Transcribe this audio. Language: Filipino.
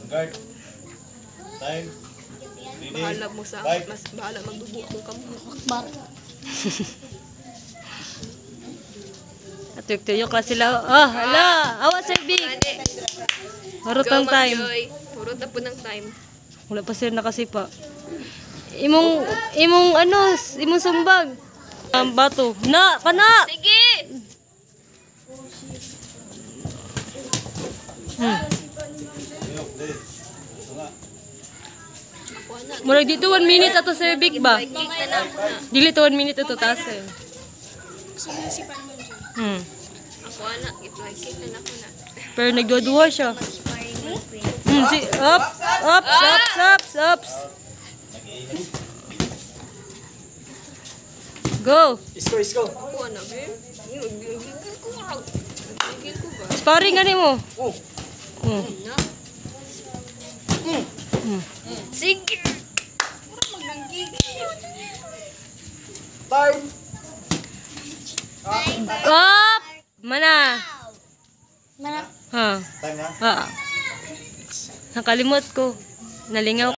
Guard. Time. Bahala mo sa Five. mas bahala magdugo akong kamo. Akbar. At tuyok lang sila. Oh, hala! Awa, Sir Big! Marot ng time. Marot na po ng time. Wala pa sila nakasipa. Imong sumbag. Bato. Na! Kana! Sige! Murag dito 1 minute ato Sir Big ba? Kick na lang ko na. Dili to 1 minute ato taas eh. Ako na, kick na lang ko na. Pero nagduduwa siya. Ups. Go. Isko. Ako na, babe. Gigil ko lang. Gigil ko ba? Sparring gani mo. Sige! Time. Up! Mana? Mana? Ha. Time na. Ha. Nakalimot ko. Nalingaw.